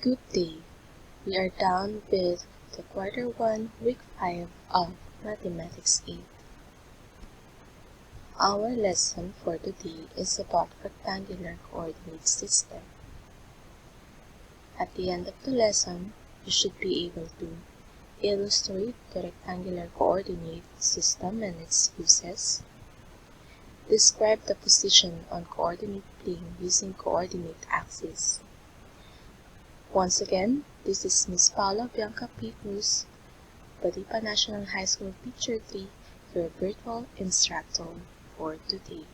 Good day. We are done with the quarter 1, week 5 of Mathematics 8. Our lesson for today is about rectangular coordinate system. At the end of the lesson, you should be able to illustrate the rectangular coordinate system and its uses, describe the position on coordinate plane using coordinate axis. Once again, this is Ms. Paula Bianca P. Cruz, Badipa National High School Teacher 3, your virtual instructor for today.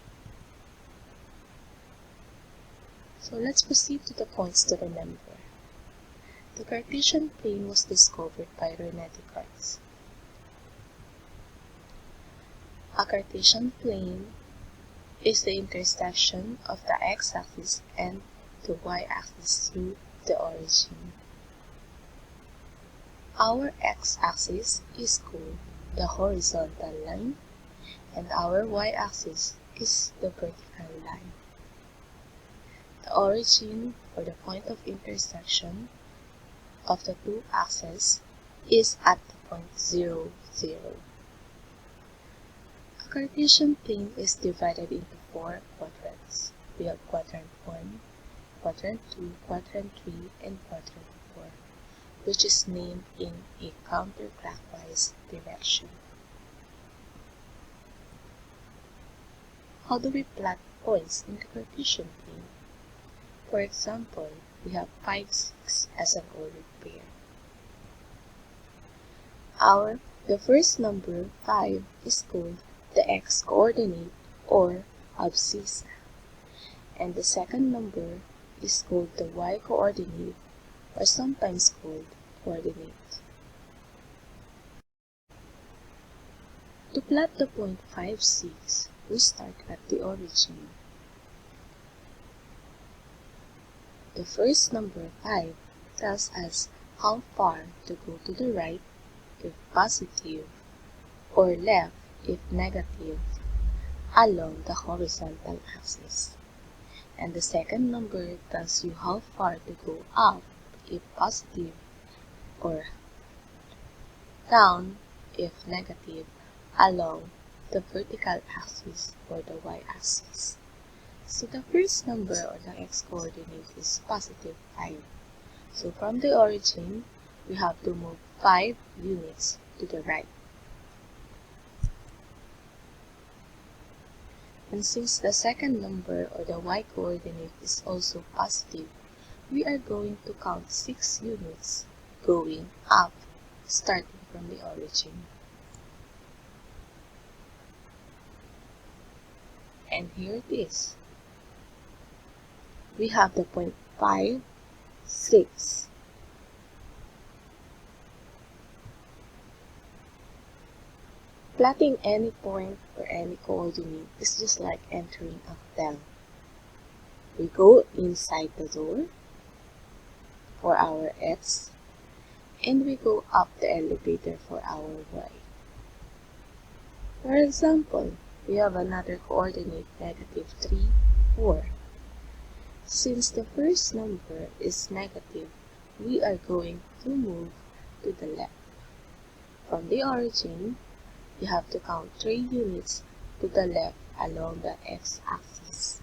So let's proceed to the points to remember. The Cartesian plane was discovered by René Descartes. A Cartesian plane is the intersection of the x-axis and the y-axis through the origin. Our x-axis is called the horizontal line, and our y-axis is the vertical line. The origin, or the point of intersection of the two axes, is at the point 0, 0. A Cartesian plane is divided into 4 quadrants. We have quadrant 1, quadrant 2, quadrant 3, and quadrant 4, which is named in a counterclockwise direction. How do we plot points in the Cartesian plane? For example, we have 5, 6 as an ordered pair. The first number, 5, is called the x-coordinate or abscissa, and the second number is called the y-coordinate, or sometimes called coordinate. To plot the point 5, 6, we start at the origin. The first number, 5, tells us how far to go to the right if positive, or left if negative, along the horizontal axis. And the second number tells you how far to go up if positive, or down if negative, along the vertical axis or the y-axis. So the first number, or the x-coordinate, is positive 5. So from the origin, we have to move 5 units to the right. And since the second number, or the y-coordinate, is also positive, we are going to count 6 units going up, starting from the origin. And here it is. We have the point 5, 6. Plotting any point or any coordinate is just like entering a hotel. We go inside the door for our x, and we go up the elevator for our y. For example, we have another coordinate, negative 3, 4. Since the first number is negative, we are going to move to the left. From the origin, you have to count 3 units to the left along the x-axis.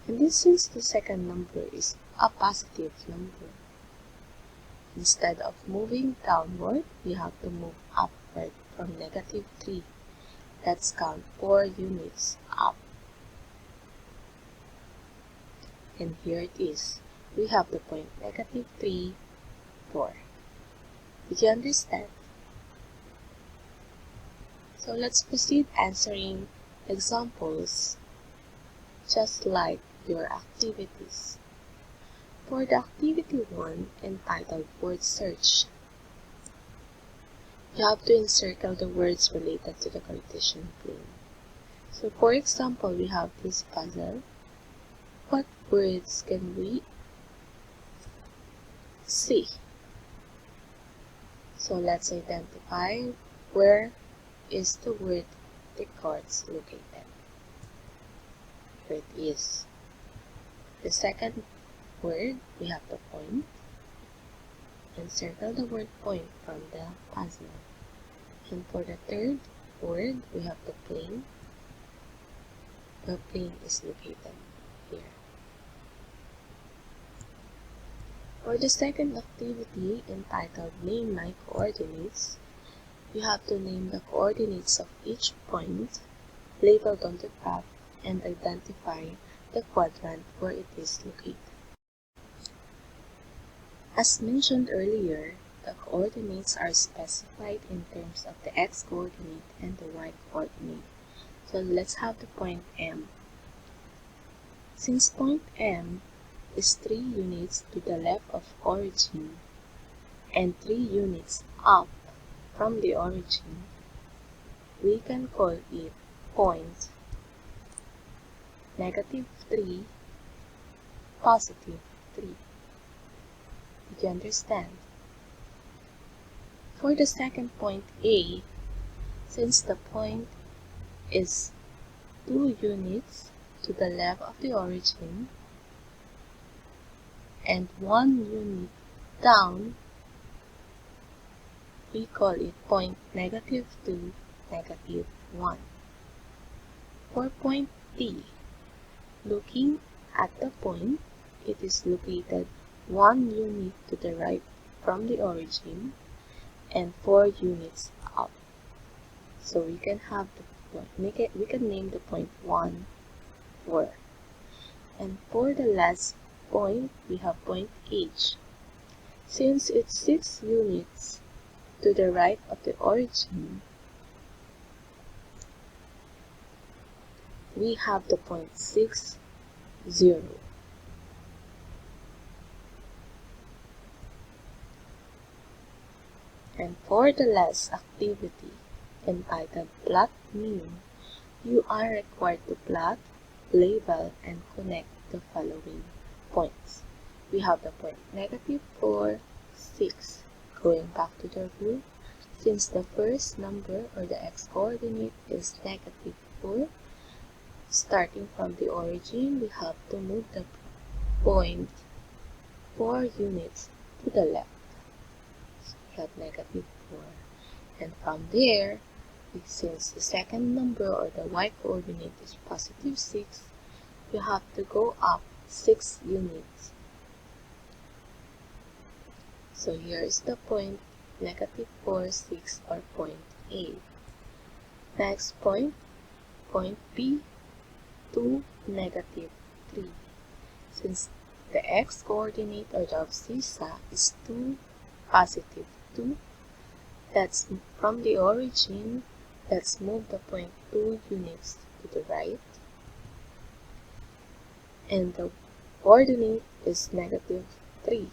And this, since the second number is a positive number, instead of moving downward, we have to move upward from negative 3. Let's count 4 units up. And here it is. We have the point negative 3, 4. Did you understand? So let's proceed answering examples just like your activities. For the activity 1, entitled Word Search, you have to encircle the words related to the Cartesian plane. So for example, we have this puzzle. What words can we see? So let's identify where is the word Descartes located. Here it is. The second word, we have the point, and circle the word point from the puzzle. And for the third word, we have the plane. The plane is located here. For the second activity entitled Name My Coordinates, you have to name the coordinates of each point labeled on the graph and identify the quadrant where it is located. As mentioned earlier, the coordinates are specified in terms of the x-coordinate and the y-coordinate. So let's have the point M. Since point M is 3 units to the left of origin and 3 units up from the origin, we can call it point -3, +3. Did you understand? For the second point A, since the point is 2 units to the left of the origin and 1 unit down, we call it point -2, -1. For point D, looking at the point, it is located 1 unit to the right from the origin and 4 units up. So we can have the point, we can name the point 1, 4. And for the last point, we have point H. Since it's 6 units to the right of the origin, we have the point 6, 0. And for the last activity entitled Plot Mean, you are required to plot, label, and connect the following points. We have the point -4, 6. Going back to the rule, since the first number or the x-coordinate is -4, starting from the origin, we have to move the point 4 units to the left. So we have -4. And from there, since the second number or the y-coordinate is +6, you have to go up 6 units. So here is the point -4, 6, or point A. Next point, point B, 2, -3. Since the x-coordinate or the abscissa is 2, +2, that's from the origin, let's move the point 2 units to the right. And the coordinate is -3.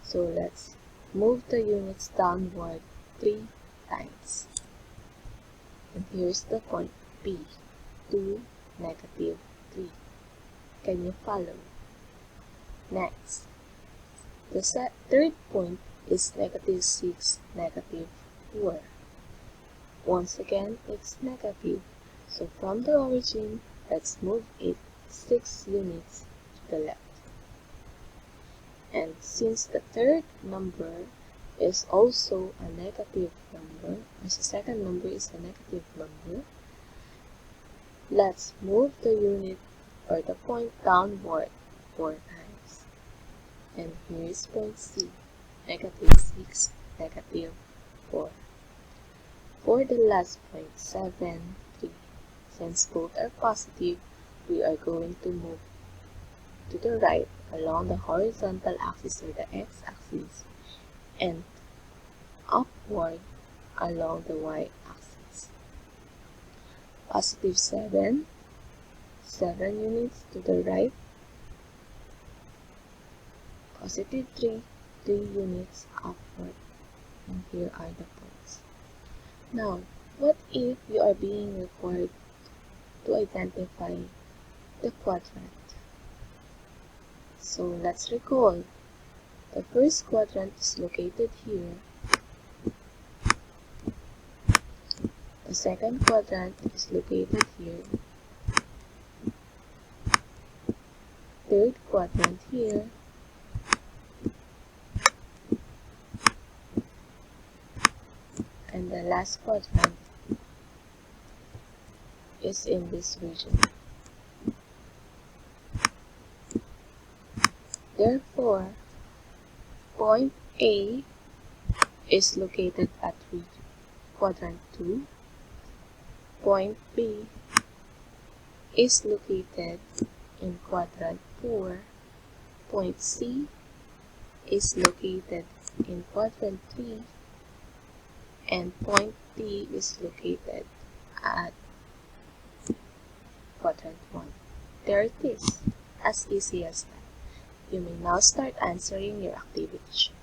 So let's move the units downward 3 times. And here's the point B, 2, -3. Can you follow? Next, the third point is -6, -4. Once again, it's negative. So from the origin, let's move it 6 units to the left. And since the third number is also a negative number, as the second number is a negative number, let's move the unit or the point downward 4 times. And here is point C, -6, -4. For the last point, 7, 3, since both are positive, we are going to move to the right along the horizontal axis or the x-axis and upward along the y-axis. +7, 7 units to the right. +3, 3 units upward. And here are the points. Now, what if you are being required to identify the quadrant? So let's recall. The first quadrant is located here. The second quadrant is located here. third quadrant here, and the last quadrant is in this region. Therefore, point A is located at quadrant 2, point B is located in quadrant 4, point C is located in quadrant 3, and point D is located at quadrant 1. There it is, as easy as that. You may now start answering your activity sheet.